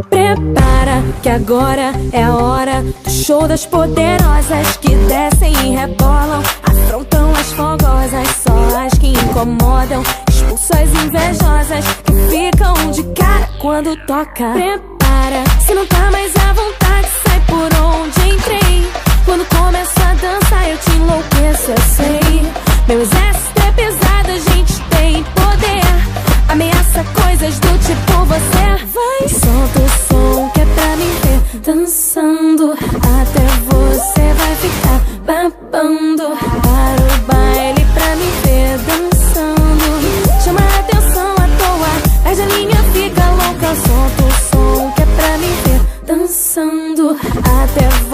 Prepara que agora é a hora do show das poderosas que descem e rebolam, afrontam as fogosas, só as que incomodam, expulsam as invejosas que ficam de cara quando toca. Prepara, se não tá mais à vontade, sai por onde entrei. Quando começo a dançar eu te enlouqueço, eu sei. Meu exército é pesado, a gente tem poder, ameaça coisas do tipo você. Vai, solta o som que é pra me ver dançando, até você vai ficar babando. Para o baile pra me ver dançando, chama a atenção à toa, perde a linha, fica louca. Solta o som que é pra me ver dançando, até